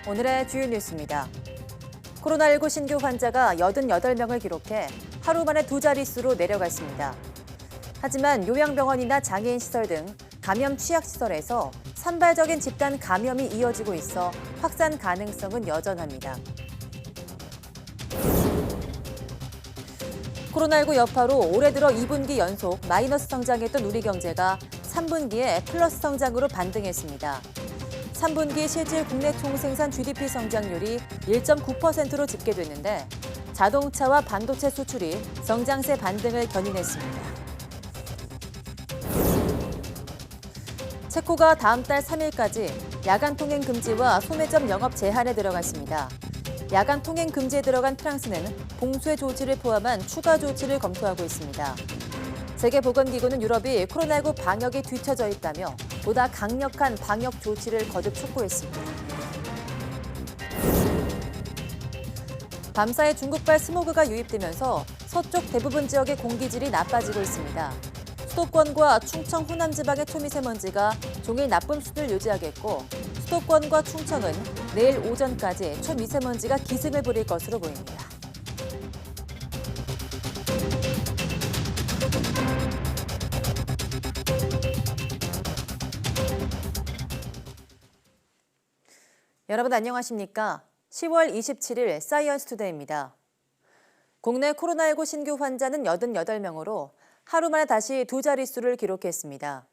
오늘의 주요 뉴스입니다. 코로나19 신규 환자가 88명을 기록해 하루 만에 두 자릿수로 내려갔습니다. 하지만 요양병원이나 장애인 시설 등 감염 취약시설에서 산발적인 집단 감염이 이어지고 있어 확산 가능성은 여전합니다. 코로나19 여파로 올해 들어 2분기 연속 마이너스 성장했던 우리 경제가 3분기에 플러스 성장으로 반등했습니다. 3분기 실질 국내 총생산 GDP 성장률이 1.9%로 집계됐는데 자동차와 반도체 수출이 성장세 반등을 견인했습니다. 체코가 다음 달 3일까지 야간 통행 금지와 소매점 영업 제한에 들어갔습니다. 야간 통행 금지에 들어간 프랑스는 봉쇄 조치를 포함한 추가 조치를 검토하고 있습니다. 세계보건기구는 유럽이 코로나19 방역에 뒤처져 있다며 보다 강력한 방역 조치를 거듭 촉구했습니다. 밤사이 중국발 스모그가 유입되면서 서쪽 대부분 지역의 공기질이 나빠지고 있습니다. 수도권과 충청, 호남 지방의 초미세먼지가 종일 나쁨 수준을 유지하겠고 수도권과 충청은 내일 오전까지 초미세먼지가 기승을 부릴 것으로 보입니다. 여러분 안녕하십니까? 10월 27일 사이언스 투데이입니다. 국내 코로나19 신규 환자는 88명으로 하루 만에 다시 두 자릿수를 기록했습니다.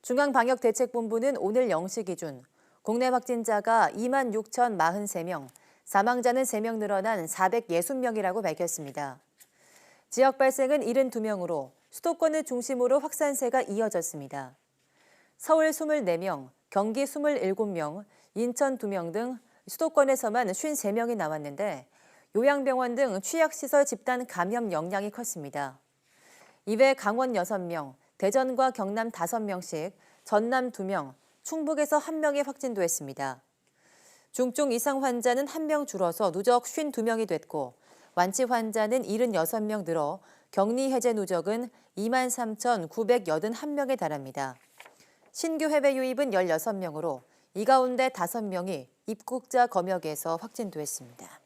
중앙방역대책본부는 오늘 0시 기준 국내 확진자가 26,043명, 사망자는 3명 늘어난 460명이라고 밝혔습니다. 지역 발생은 72명으로 수도권을 중심으로 확산세가 이어졌습니다. 서울 24명, 경기 27명, 인천 2명 등 수도권에서만 53명이 나왔는데 요양병원 등 취약시설 집단 감염 영향이 컸습니다. 이외 강원 6명, 대전과 경남 5명씩, 전남 2명, 충북에서 1명이 확진됐습니다. 중증 이상 환자는 1명 줄어서 누적 52명이 됐고 완치 환자는 76명 늘어 격리 해제 누적은 23,981명에 달합니다. 신규 해외 유입은 16명으로 이 가운데 5명이 입국자 검역에서 확진됐습니다.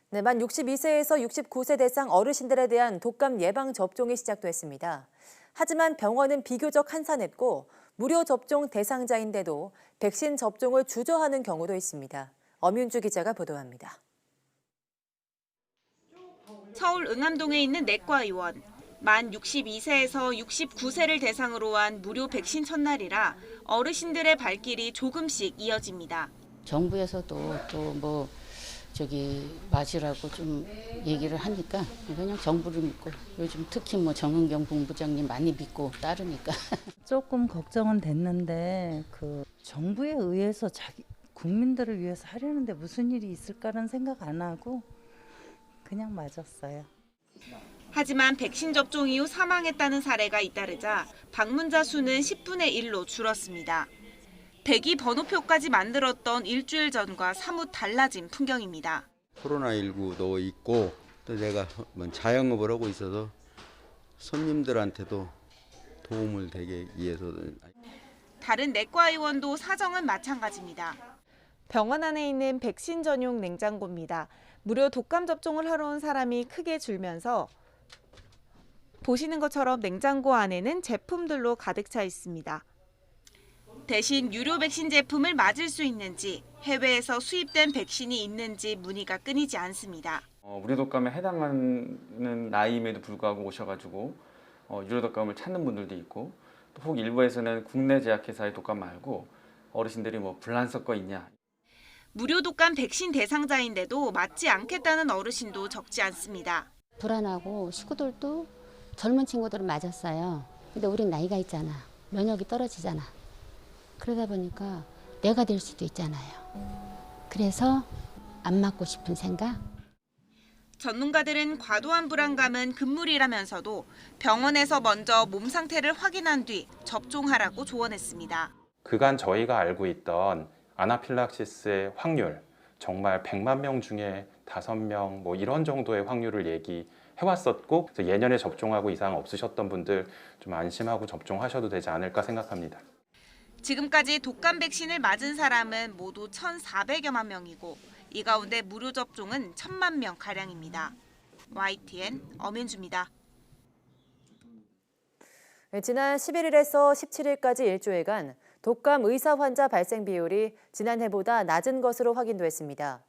네, 만 62세에서 69세 대상 어르신들에 대한 독감 예방 접종이 시작됐습니다. 하지만 병원은 비교적 한산했고 무료 접종 대상자인데도 백신 접종을 주저하는 경우도 있습니다. 엄윤주 기자가 보도합니다. 서울 응암동에 있는 내과의원. 만 62세에서 69세를 대상으로 한 무료 백신 첫날이라 어르신들의 발길이 조금씩 이어집니다. 정부에서도 또 맞으라고 좀 얘기를 하니까 그냥 정부를 믿고 요즘 특히 정은경 본부장님 많이 믿고 따르니까 조금 걱정은 됐는데 정부에 의해서 국민들을 위해서 하려는데 무슨 일이 있을까라는 생각 안 하고 그냥 맞았어요. 하지만 백신 접종 이후 사망했다는 사례가 잇따르자 방문자 수는 10분의 1로 줄었습니다. 대기 번호표까지 만들었던 일주일 전과 사뭇 달라진 풍경입니다. 코로나19도 있고 또 내가 자영업을 하고 있어서 손님들한테도 도움을 되게 위해서. 다른 내과 의원도 사정은 마찬가지입니다. 병원 안에 있는 백신 전용 냉장고입니다. 무료 독감 접종을 하러 온 사람이 크게 줄면서 보시는 것처럼 냉장고 안에는 제품들로 가득 차 있습니다. 대신 유료 백신 제품을 맞을 수 있는지, 해외에서 수입된 백신이 있는지 문의가 끊이지 않습니다. 무료 독감에 해당하는 나이임에도 불구하고 오셔가지고 유료 독감을 찾는 분들도 있고 또 혹 일부에서는 국내 제약회사의 독감 말고 어르신들이 불난 섞어 있냐. 무료 독감 백신 대상자인데도 맞지 않겠다는 어르신도 적지 않습니다. 불안하고 식구들도 젊은 친구들은 맞았어요. 근데 우린 나이가 있잖아. 면역이 떨어지잖아. 그러다 보니까 내가 될 수도 있잖아요. 그래서 안 맞고 싶은 생각? 전문가들은 과도한 불안감은 금물이라면서도 병원에서 먼저 몸 상태를 확인한 뒤 접종하라고 조언했습니다. 그간 저희가 알고 있던 아나필락시스의 확률, 정말 100만 명 중에 5명 이런 정도의 확률을 얘기해왔었고 예년에 접종하고 이상 없으셨던 분들 좀 안심하고 접종하셔도 되지 않을까 생각합니다. 지금까지 독감 백신을 맞은 사람은 모두 1,400여만 명이고 이 가운데 무료 접종은 1,000만 명 가량입니다. YTN 엄윤주입니다. 지난 11일에서 17일까지 일주일간 독감 의사 환자 발생 비율이 지난해보다 낮은 것으로 확인됐습니다.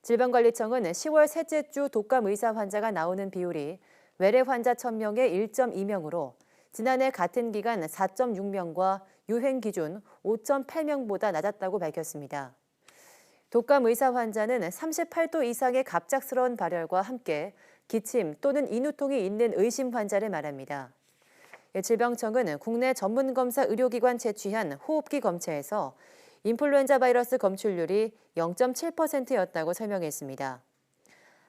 질병관리청은 10월 셋째 주 독감 의사 환자가 나오는 비율이 외래 환자 1,000명에 1.2명으로 지난해 같은 기간 4.6명과 유행 기준 5.8명보다 낮았다고 밝혔습니다. 독감 의사 환자는 38도 이상의 갑작스러운 발열과 함께 기침 또는 인후통이 있는 의심 환자를 말합니다. 질병청은 국내 전문검사 의료기관 채취한 호흡기 검체에서 인플루엔자 바이러스 검출률이 0.7%였다고 설명했습니다.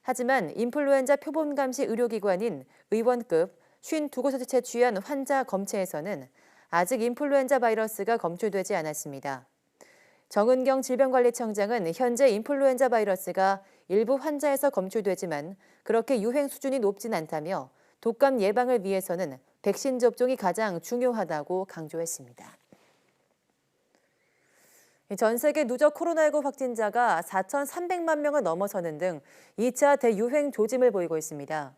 하지만 인플루엔자 표본 감시 의료기관인 의원급 52곳에서 채취한 환자 검체에서는 아직 인플루엔자 바이러스가 검출되지 않았습니다. 정은경 질병관리청장은 현재 인플루엔자 바이러스가 일부 환자에서 검출되지만 그렇게 유행 수준이 높진 않다며 독감 예방을 위해서는 백신 접종이 가장 중요하다고 강조했습니다. 전 세계 누적 코로나19 확진자가 4,300만 명을 넘어서는 등 2차 대유행 조짐을 보이고 있습니다.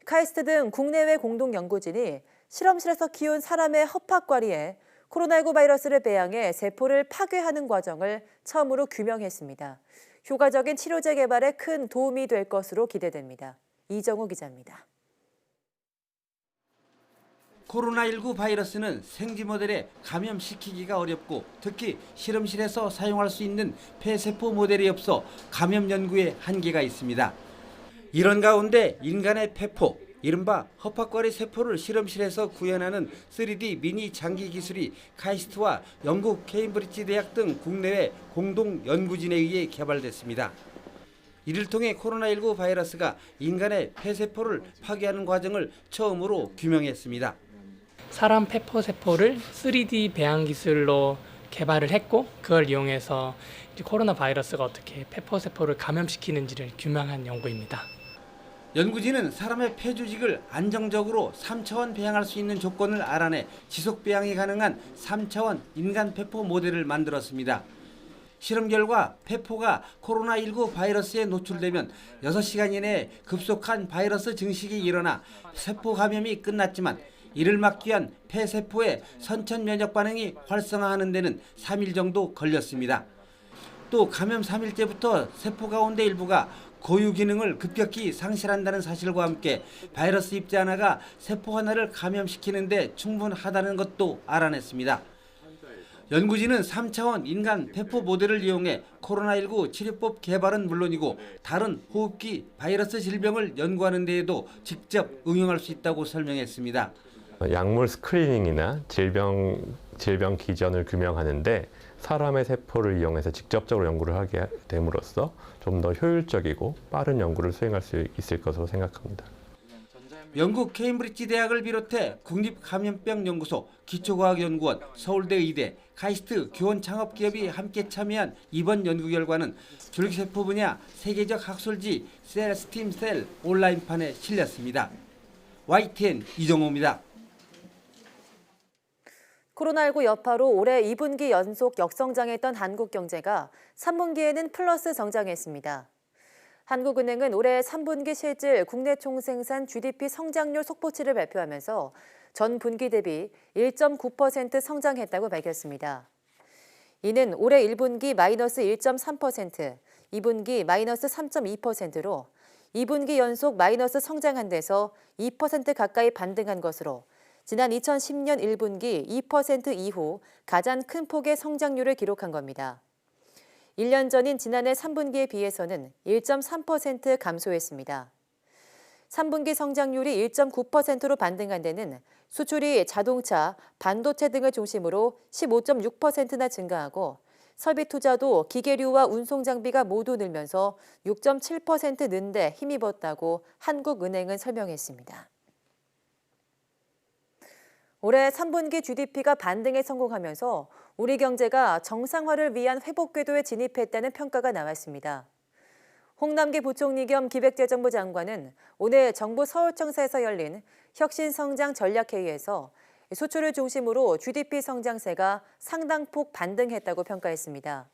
카이스트 등 국내외 공동연구진이 실험실에서 키운 사람의 허팝과리에 코로나19 바이러스를 배양해 세포를 파괴하는 과정을 처음으로 규명했습니다. 효과적인 치료제 개발에 큰 도움이 될 것으로 기대됩니다. 이정우 기자입니다. 코로나19 바이러스는 생쥐 모델에 감염시키기가 어렵고 특히 실험실에서 사용할 수 있는 폐세포 모델이 없어 감염 연구에 한계가 있습니다. 이런 가운데 인간의 폐포, 이른바 허팝과리 세포를 실험실에서 구현하는 3D 미니 장기 기술이 카이스트와 영국 케임브리지 대학 등 국내외 공동 연구진에 의해 개발됐습니다. 이를 통해 코로나19 바이러스가 인간의 폐세포를 파괴하는 과정을 처음으로 규명했습니다. 사람 폐포세포를 3D 배양 기술로 개발을 했고 그걸 이용해서 코로나 바이러스가 어떻게 폐포세포를 감염시키는지를 규명한 연구입니다. 연구진은 사람의 폐 조직을 안정적으로 3차원 배양할 수 있는 조건을 알아내 지속 배양이 가능한 3차원 인간 폐포 모델을 만들었습니다. 실험 결과 폐포가 코로나19 바이러스에 노출되면 6시간 이내에 급속한 바이러스 증식이 일어나 세포 감염이 끝났지만 이를 막기 위한 폐세포의 선천 면역 반응이 활성화하는 데는 3일 정도 걸렸습니다. 또 감염 3일째부터 세포 가운데 일부가 고유 기능을 급격히 상실한다는 사실과 함께 바이러스 입자 하나가 세포 하나를 감염시키는 데 충분하다는 것도 알아냈습니다. 연구진은 3차원 인간 폐포 모델을 이용해 코로나19 치료법 개발은 물론이고 다른 호흡기 바이러스 질병을 연구하는 데에도 직접 응용할 수 있다고 설명했습니다. 약물 스크리닝이나 질병 기전을 규명하는데 사람의 세포를 이용해서 직접적으로 연구를 하게 됨으로써 좀 더 효율적이고 빠른 연구를 수행할 수 있을 것으로 생각합니다. 영국 케임브리지 대학을 비롯해 국립감염병연구소, 기초과학연구원, 서울대 의대, 카이스트 교원 창업기업이 함께 참여한 이번 연구 결과는 줄기세포 분야 세계적 학술지 셀 스팀셀 온라인판에 실렸습니다. YTN 이정호입니다. 코로나19 여파로 올해 2분기 연속 역성장했던 한국 경제가 3분기에는 플러스 성장했습니다. 한국은행은 올해 3분기 실질 국내 총생산 GDP 성장률 속보치를 발표하면서 전 분기 대비 1.9% 성장했다고 밝혔습니다. 이는 올해 1분기 마이너스 1.3%, 2분기 마이너스 3.2%로 2분기 연속 마이너스 성장한 데서 2% 가까이 반등한 것으로 지난 2010년 1분기 2% 이후 가장 큰 폭의 성장률을 기록한 겁니다. 1년 전인 지난해 3분기에 비해서는 1.3% 감소했습니다. 3분기 성장률이 1.9%로 반등한 데는 수출이 자동차, 반도체 등을 중심으로 15.6%나 증가하고 설비 투자도 기계류와 운송장비가 모두 늘면서 6.7% 는 데 힘입었다고 한국은행은 설명했습니다. 올해 3분기 GDP가 반등에 성공하면서 우리 경제가 정상화를 위한 회복 궤도에 진입했다는 평가가 나왔습니다. 홍남기 부총리 겸 기획재정부 장관은 오늘 정부 서울청사에서 열린 혁신성장 전략회의에서 수출을 중심으로 GDP 성장세가 상당폭 반등했다고 평가했습니다.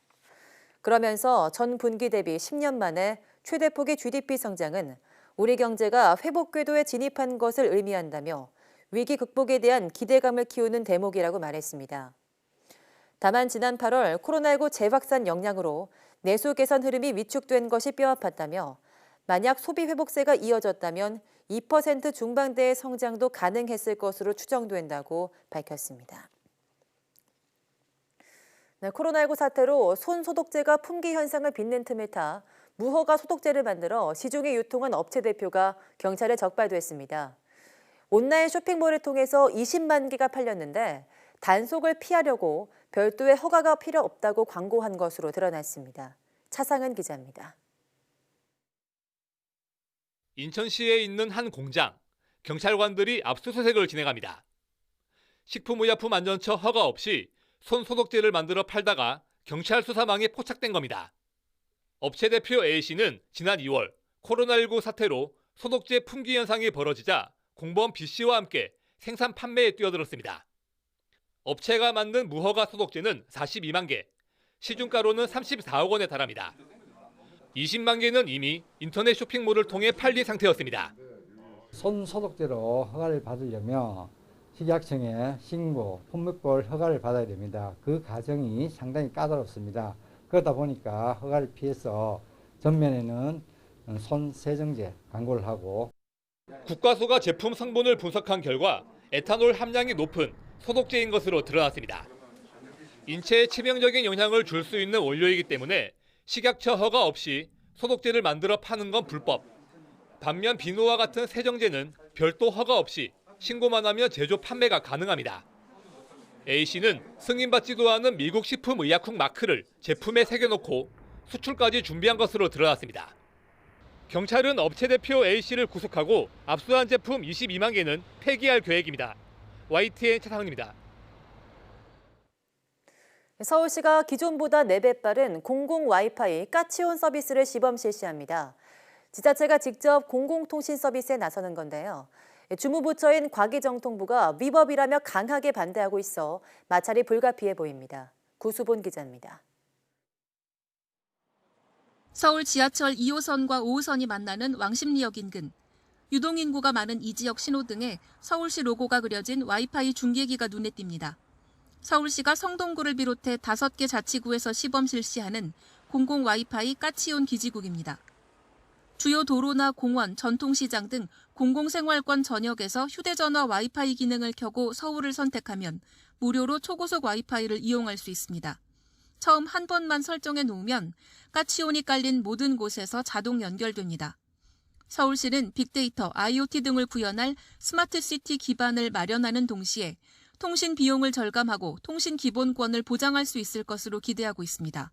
그러면서 전 분기 대비 10년 만에 최대폭의 GDP 성장은 우리 경제가 회복 궤도에 진입한 것을 의미한다며 위기 극복에 대한 기대감을 키우는 대목이라고 말했습니다. 다만 지난 8월 코로나19 재확산 영향으로 내수 개선 흐름이 위축된 것이 뼈아팠다며 만약 소비 회복세가 이어졌다면 2% 중반대의 성장도 가능했을 것으로 추정된다고 밝혔습니다. 네, 코로나19 사태로 손 소독제가 품귀 현상을 빚는 틈을 타 무허가 소독제를 만들어 시중에 유통한 업체 대표가 경찰에 적발됐습니다. 온라인 쇼핑몰을 통해서 20만 개가 팔렸는데 단속을 피하려고 별도의 허가가 필요 없다고 광고한 것으로 드러났습니다. 차상은 기자입니다. 인천시에 있는 한 공장, 경찰관들이 압수수색을 진행합니다. 식품의약품안전처 허가 없이 손 소독제를 만들어 팔다가 경찰 수사망에 포착된 겁니다. 업체 대표 A씨는 지난 2월 코로나19 사태로 소독제 품귀 현상이 벌어지자 공범 B씨와 함께 생산 판매에 뛰어들었습니다. 업체가 만든 무허가 소독제는 42만 개, 시중가로는 34억 원에 달합니다. 20만 개는 이미 인터넷 쇼핑몰을 통해 팔린 상태였습니다. 손 소독제로 허가를 받으려면 식약청에 신고, 품목별 허가를 받아야 됩니다. 그 과정이 상당히 까다롭습니다. 그러다 보니까 허가를 피해서 전면에는 손 세정제 광고를 하고 국과수가 제품 성분을 분석한 결과 에탄올 함량이 높은 소독제인 것으로 드러났습니다. 인체에 치명적인 영향을 줄 수 있는 원료이기 때문에 식약처 허가 없이 소독제를 만들어 파는 건 불법. 반면 비누와 같은 세정제는 별도 허가 없이 신고만 하면 제조 판매가 가능합니다. A씨는 승인받지도 않은 미국 식품의약품 마크를 제품에 새겨놓고 수출까지 준비한 것으로 드러났습니다. 경찰은 업체 대표 A씨를 구속하고 압수한 제품 22만 개는 폐기할 계획입니다. YTN 차상훈입니다. 서울시가 기존보다 4배 빠른 공공 와이파이 까치온 서비스를 시범 실시합니다. 지자체가 직접 공공통신 서비스에 나서는 건데요. 주무부처인 과기정통부가 위법이라며 강하게 반대하고 있어 마찰이 불가피해 보입니다. 구수본 기자입니다. 서울 지하철 2호선과 5호선이 만나는 왕십리역 인근. 유동인구가 많은 이 지역 신호등에 서울시 로고가 그려진 와이파이 중계기가 눈에 띕니다. 서울시가 성동구를 비롯해 5개 자치구에서 시범 실시하는 공공 와이파이 까치온 기지국입니다. 주요 도로나 공원, 전통시장 등 공공생활권 전역에서 휴대전화 와이파이 기능을 켜고 서울을 선택하면 무료로 초고속 와이파이를 이용할 수 있습니다. 처음 한 번만 설정해 놓으면 까치온이 깔린 모든 곳에서 자동 연결됩니다. 서울시는 빅데이터, IoT 등을 구현할 스마트시티 기반을 마련하는 동시에 통신 비용을 절감하고 통신 기본권을 보장할 수 있을 것으로 기대하고 있습니다.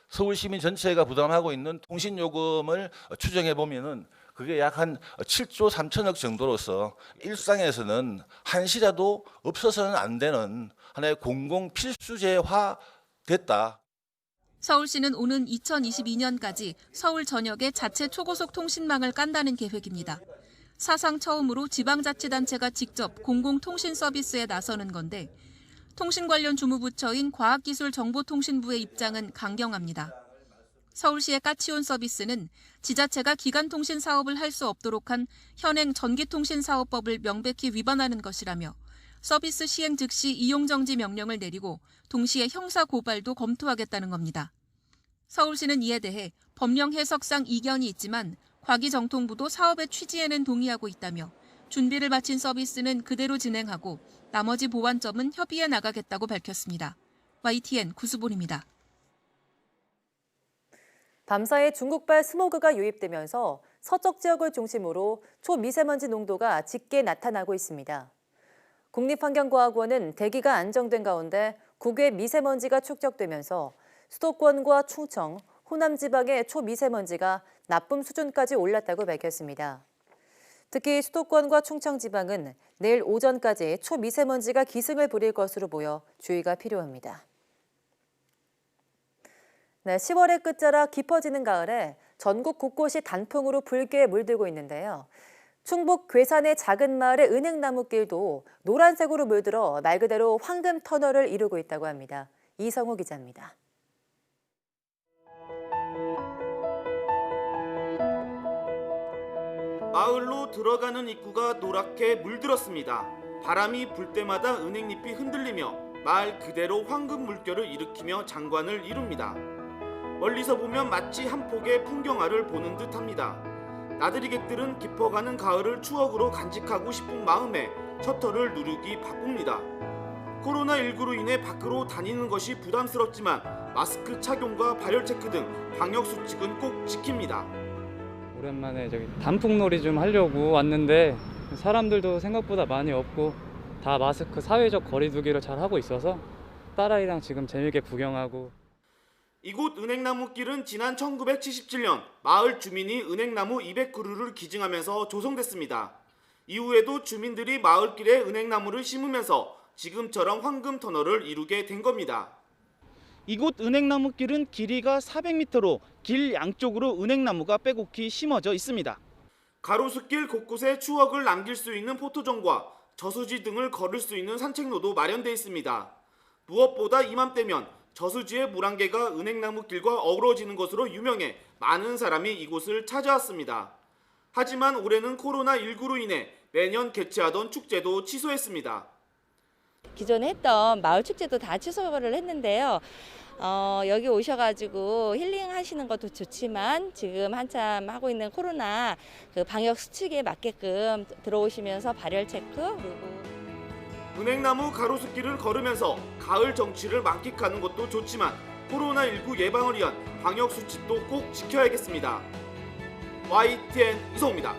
서울 시민 전체가 부담하고 있는 통신 요금을 추정해 보면은 그게 약 한 7조 3천억 정도로서 일상에서는 한시라도 없어서는 안 되는 하나의 공공 필수제화 됐다. 서울시는 오는 2022년까지 서울 전역에 자체 초고속 통신망을 깐다는 계획입니다. 사상 처음으로 지방자치단체가 직접 공공통신 서비스에 나서는 건데 통신 관련 주무부처인 과학기술정보통신부의 입장은 강경합니다. 서울시의 까치온 서비스는 지자체가 기간통신 사업을 할 수 없도록 한 현행 전기통신사업법을 명백히 위반하는 것이라며 서비스 시행 즉시 이용정지 명령을 내리고 동시에 형사 고발도 검토하겠다는 겁니다. 서울시는 이에 대해 법령 해석상 이견이 있지만 과기정통부도 사업의 취지에는 동의하고 있다며 준비를 마친 서비스는 그대로 진행하고 나머지 보완점은 협의해 나가겠다고 밝혔습니다. YTN 구수본입니다. 밤사이 중국발 스모그가 유입되면서 서쪽 지역을 중심으로 초미세먼지 농도가 짙게 나타나고 있습니다. 국립환경과학원은 대기가 안정된 가운데 국외 미세먼지가 축적되면서 수도권과 충청, 호남 지방의 초미세먼지가 나쁨 수준까지 올랐다고 밝혔습니다. 특히 수도권과 충청 지방은 내일 오전까지 초미세먼지가 기승을 부릴 것으로 보여 주의가 필요합니다. 네, 10월의 끝자락 깊어지는 가을에 전국 곳곳이 단풍으로 붉게 물들고 있는데요. 충북 괴산의 작은 마을의 은행나무길도 노란색으로 물들어 말 그대로 황금 터널을 이루고 있다고 합니다. 이성호 기자입니다. 마을로 들어가는 입구가 노랗게 물들었습니다. 바람이 불 때마다 은행잎이 흔들리며 마을 그대로 황금 물결을 일으키며 장관을 이룹니다. 멀리서 보면 마치 한 폭의 풍경화를 보는 듯합니다. 나들이객들은 깊어가는 가을을 추억으로 간직하고 싶은 마음에 셔터를 누르기 바쁩니다. 코로나19로 인해 밖으로 다니는 것이 부담스럽지만 마스크 착용과 발열 체크 등 방역 수칙은 꼭 지킵니다. 오랜만에 단풍놀이 좀 하려고 왔는데 사람들도 생각보다 많이 없고 다 마스크 사회적 거리 두기를 잘 하고 있어서 딸아이랑 지금 재밌게 구경하고. 이곳 은행나무길은 지난 1977년 마을 주민이 은행나무 200그루를 기증하면서 조성됐습니다. 이후에도 주민들이 마을길에 은행나무를 심으면서 지금처럼 황금 터널을 이루게 된 겁니다. 이곳 은행나무길은 길이가 400m로 길 양쪽으로 은행나무가 빼곡히 심어져 있습니다. 가로수길 곳곳에 추억을 남길 수 있는 포토존과 저수지 등을 걸을 수 있는 산책로도 마련되어 있습니다. 무엇보다 이맘때면 저수지의 물안개가 은행나무길과 어우러지는 것으로 유명해 많은 사람이 이곳을 찾아왔습니다. 하지만 올해는 코로나19로 인해 매년 개최하던 축제도 취소했습니다. 기존에 했던 마을 축제도 다 취소를 했는데요. 여기 오셔가지고 힐링하시는 것도 좋지만 지금 한참 하고 있는 코로나 방역 수칙에 맞게끔 들어오시면서 발열 체크 그리고 은행나무 가로수길을 걸으면서 가을 정취를 만끽하는 것도 좋지만 코로나19 예방을 위한 방역 수칙도 꼭 지켜야겠습니다. YTN 이성호입니다.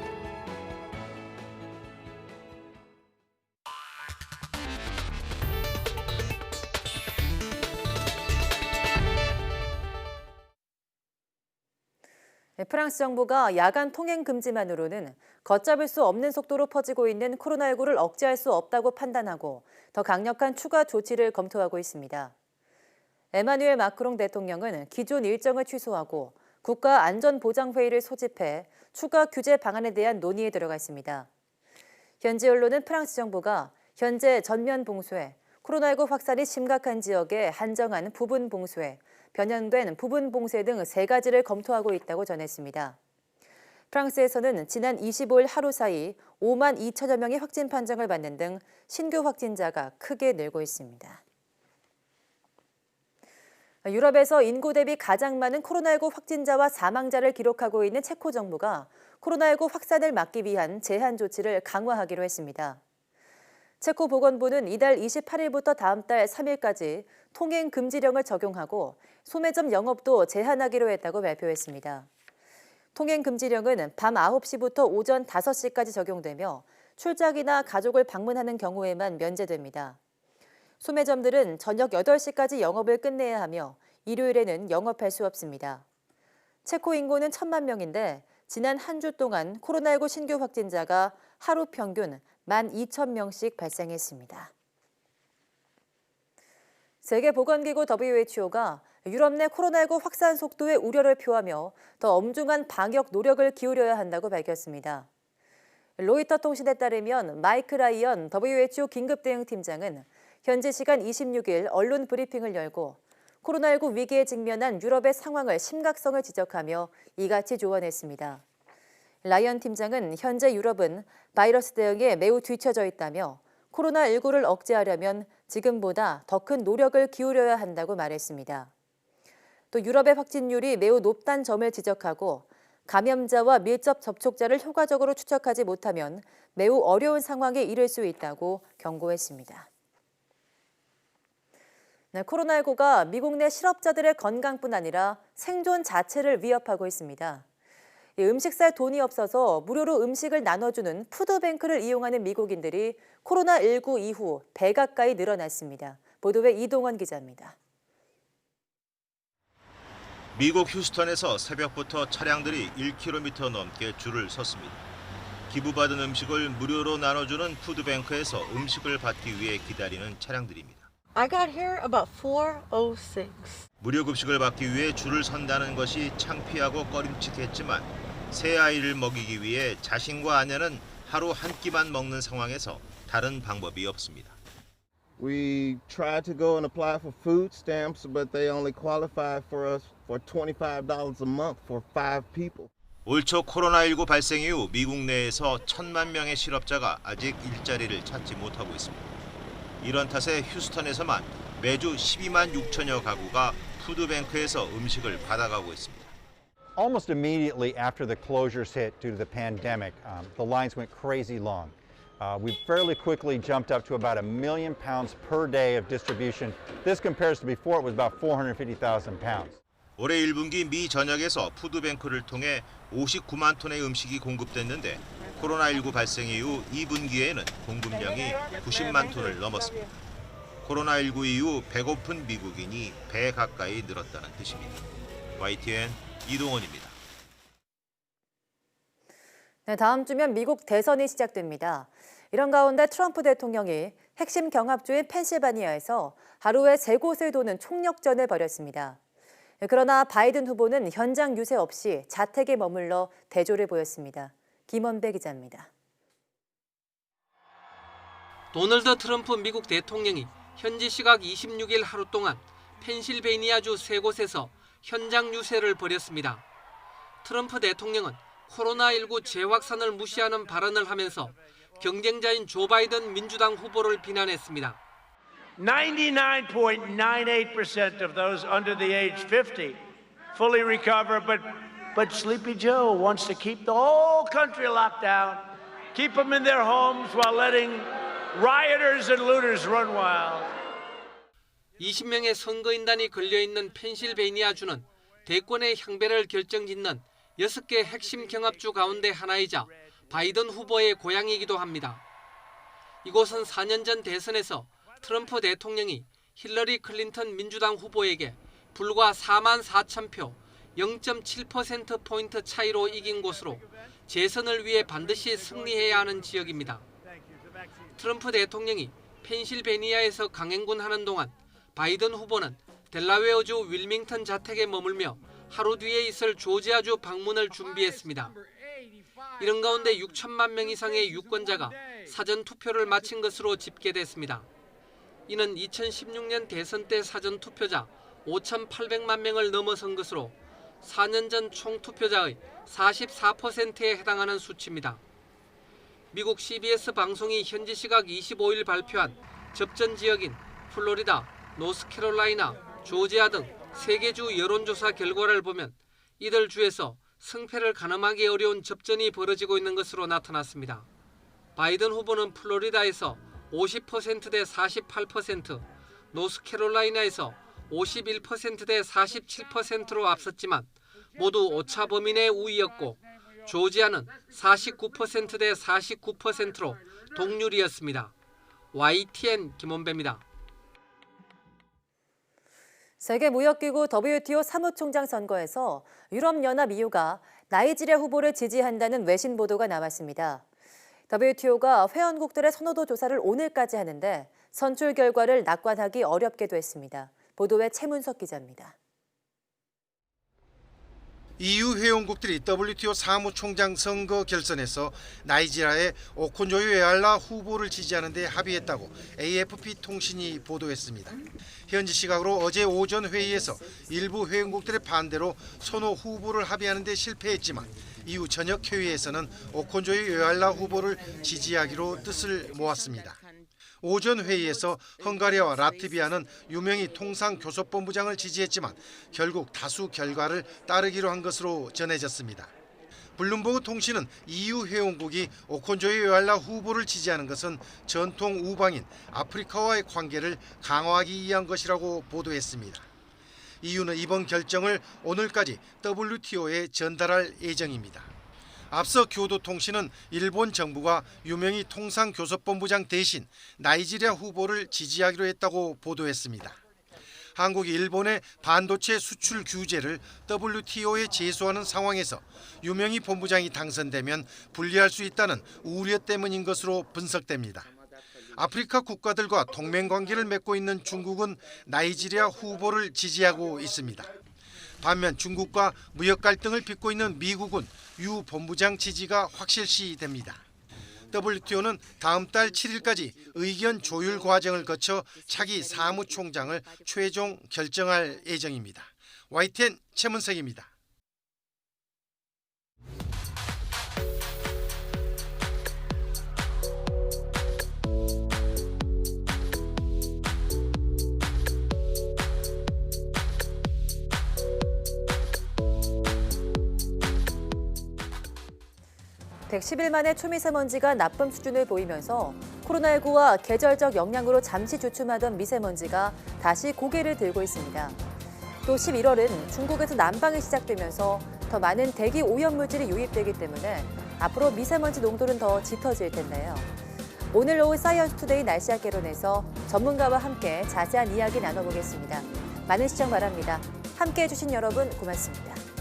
프랑스 정부가 야간 통행 금지만으로는 걷잡을 수 없는 속도로 퍼지고 있는 코로나19를 억제할 수 없다고 판단하고 더 강력한 추가 조치를 검토하고 있습니다. 에마누엘 마크롱 대통령은 기존 일정을 취소하고 국가안전보장회의를 소집해 추가 규제 방안에 대한 논의에 들어갔습니다. 현지 언론은 프랑스 정부가 현재 전면 봉쇄, 코로나19 확산이 심각한 지역에 한정한 부분 봉쇄, 변형된 부분 봉쇄 등 3가지를 검토하고 있다고 전했습니다. 프랑스에서는 지난 25일 하루 사이 5만 2천여 명의 확진 판정을 받는 등 신규 확진자가 크게 늘고 있습니다. 유럽에서 인구 대비 가장 많은 코로나19 확진자와 사망자를 기록하고 있는 체코 정부가 코로나19 확산을 막기 위한 제한 조치를 강화하기로 했습니다. 체코 보건부는 이달 28일부터 다음 달 3일까지 통행 금지령을 적용하고 소매점 영업도 제한하기로 했다고 발표했습니다. 통행 금지령은 밤 9시부터 오전 5시까지 적용되며 출장이나 가족을 방문하는 경우에만 면제됩니다. 소매점들은 저녁 8시까지 영업을 끝내야 하며 일요일에는 영업할 수 없습니다. 체코 인구는 1,000만 명인데 지난 한 주 동안 코로나19 신규 확진자가 하루 평균 12,000명씩 발생했습니다. 세계보건기구 WHO가 유럽 내 코로나19 확산 속도에 우려를 표하며 더 엄중한 방역 노력을 기울여야 한다고 밝혔습니다. 로이터 통신에 따르면 마이크 라이언 WHO 긴급대응팀장은 현지 시간 26일 언론 브리핑을 열고 코로나19 위기에 직면한 유럽의 상황을 심각성을 지적하며 이같이 조언했습니다. 라이언 팀장은 현재 유럽은 바이러스 대응에 매우 뒤처져 있다며 코로나19를 억제하려면 지금보다 더 큰 노력을 기울여야 한다고 말했습니다. 또 유럽의 확진율이 매우 높다는 점을 지적하고 감염자와 밀접 접촉자를 효과적으로 추적하지 못하면 매우 어려운 상황에 이를 수 있다고 경고했습니다. 코로나19가 미국 내 실업자들의 건강뿐 아니라 생존 자체를 위협하고 있습니다. 음식 살 돈이 없어서 무료로 음식을 나눠주는 푸드뱅크를 이용하는 미국인들이 코로나19 이후 배 가까이 늘어났습니다. 보도에 이동원 기자입니다. 미국 휴스턴에서 새벽부터 차량들이 1km 넘게 줄을 섰습니다. 기부받은 음식을 무료로 나눠주는 푸드뱅크에서 음식을 받기 위해 기다리는 차량들입니다. I got here about 4:06. 무료 급식을 받기 위해 줄을 선다는 것이 창피하고 꺼림칙했지만 새 아이를 먹이기 위해 자신과 아내는 하루 한 끼만 먹는 상황에서 다른 방법이 없습니다. We tried to go and apply for food stamps, but they only qualified for us for $25 a month for 5 people. 올 초 코로나19 발생 이후 미국 내에서 1,000만 명의 실업자가 아직 일자리를 찾지 못하고 있습니다. 이런 탓에 휴스턴에서만 매주 12만 6천여 가구가 푸드뱅크에서 음식을 받아가고 있습니다. Almost immediately after the closures hit due to the pandemic, the lines went crazy long. We fairly quickly jumped up to about 1 million pounds per day of distribution. This compares to before it was about 450,000 pounds. 올해 1분기 미 전역에서 푸드뱅크를 통해 59만 톤의 음식이 공급됐는데 코로나19 발생 이후 2분기에는 공급량이 90만 톤을 넘었습니다. 코로나19 이후 배고픈 미국인이 배 가까이 늘었다는 뜻입니다. YTN 이동원입니다. 네, 다음 주면 미국 대선이 시작됩니다. 이런 가운데 트럼프 대통령이 핵심 경합주인 펜실바니아에서 하루에 3곳을 도는 총력전을 벌였습니다. 그러나 바이든 후보는 현장 유세 없이 자택에 머물러 대조를 보였습니다. 김원배 기자입니다. 도널드 트럼프 미국 대통령이 현지 시각 26일 하루 동안 펜실베이니아주 3곳에서 현장 유세를 벌였습니다. 트럼프 대통령은 코로나19 재확산을 무시하는 발언을 하면서 경쟁자인 조 바이든 민주당 후보를 비난했습니다. 99.98% of those under the age 50 fully recover, but Sleepy Joe wants to keep the whole country locked down, keep them in their homes while letting rioters and looters run wild. 20명의 선거인단이 걸려있는 펜실베이니아주는 대권의 향배를 결정짓는 6개 핵심 경합주 가운데 하나이자 바이든 후보의 고향이기도 합니다. 이곳은 4년 전 대선에서 트럼프 대통령이 힐러리 클린턴 민주당 후보에게 불과 4만 4천 표, 0.7%포인트 차이로 이긴 곳으로 재선을 위해 반드시 승리해야 하는 지역입니다. 트럼프 대통령이 펜실베니아에서 강행군하는 동안 바이든 후보는 델라웨어주 윌밍턴 자택에 머물며 하루 뒤에 있을 조지아주 방문을 준비했습니다. 이런 가운데 6천만 명 이상의 유권자가 사전 투표를 마친 것으로 집계됐습니다. 이는 2016년 대선 때 사전 투표자 5,800만 명을 넘어선 것으로 4년 전 총 투표자의 44%에 해당하는 수치입니다. 미국 CBS 방송이 현지 시각 25일 발표한 접전 지역인 플로리다, 노스캐롤라이나, 조지아 등 3개 주 여론조사 결과를 보면 이들 주에서 승패를 가늠하기 어려운 접전이 벌어지고 있는 것으로 나타났습니다. 바이든 후보는 플로리다에서 50% 대 48%, 노스캐롤라이나에서 51% 대 47%로 앞섰지만 모두 오차 범위 내 우위였고 조지아는 49% 대 49%로 동률이었습니다. YTN 김원배입니다. 세계무역기구 WTO 사무총장 선거에서 유럽연합 EU가 나이지리아 후보를 지지한다는 외신 보도가 나왔습니다. WTO가 회원국들의 선호도 조사를 오늘까지 하는데 선출 결과를 낙관하기 어렵게 됐습니다. 보도에 최문석 기자입니다. EU 회원국들이 WTO 사무총장 선거 결선에서 나이지리아의 오콘조유 웨알라 후보를 지지하는 데 합의했다고 AFP 통신이 보도했습니다. 현지 시각으로 어제 오전 회의에서 일부 회원국들의 반대로 선호 후보를 합의하는 데 실패했지만 이후 저녁 회의에서는 오콘조유 웨알라 후보를 지지하기로 뜻을 모았습니다. 오전 회의에서 헝가리아와 라트비아는 유명희 통상교섭본부장을 지지했지만 결국 다수 결과를 따르기로 한 것으로 전해졌습니다. 블룸버그 통신은 EU 회원국이 오콘조유 웨알라 후보를 지지하는 것은 전통 우방인 아프리카와의 관계를 강화하기 위한 것이라고 보도했습니다. EU는 이번 결정을 오늘까지 WTO에 전달할 예정입니다. 앞서 교도통신은 일본 정부가 유명희 통상교섭본부장 대신 나이지리아 후보를 지지하기로 했다고 보도했습니다. 한국이 일본의 반도체 수출 규제를 WTO에 제소하는 상황에서 유명희 본부장이 당선되면 불리할 수 있다는 우려 때문인 것으로 분석됩니다. 아프리카 국가들과 동맹관계를 맺고 있는 중국은 나이지리아 후보를 지지하고 있습니다. 반면 중국과 무역 갈등을 빚고 있는 미국은 유 본부장 지지가 확실시됩니다. WTO는 다음 달 7일까지 의견 조율 과정을 거쳐 차기 사무총장을 최종 결정할 예정입니다. YTN 최문석입니다. (110일) 만에 초미세먼지가 나쁨 수준을 보이면서 코로나19와 계절적 영향으로 잠시 주춤하던 미세먼지가 다시 고개를 들고 있습니다. 또 11월은 중국에서 난방이 시작되면서 더 많은 대기 오염물질이 유입되기 때문에 앞으로 미세먼지 농도는 더 짙어질 텐데요. 오늘 오후 사이언스 투데이 날씨 학개론에서 전문가와 함께 자세한 이야기 나눠보겠습니다. 많은 시청 바랍니다. 함께해 주신 여러분 고맙습니다.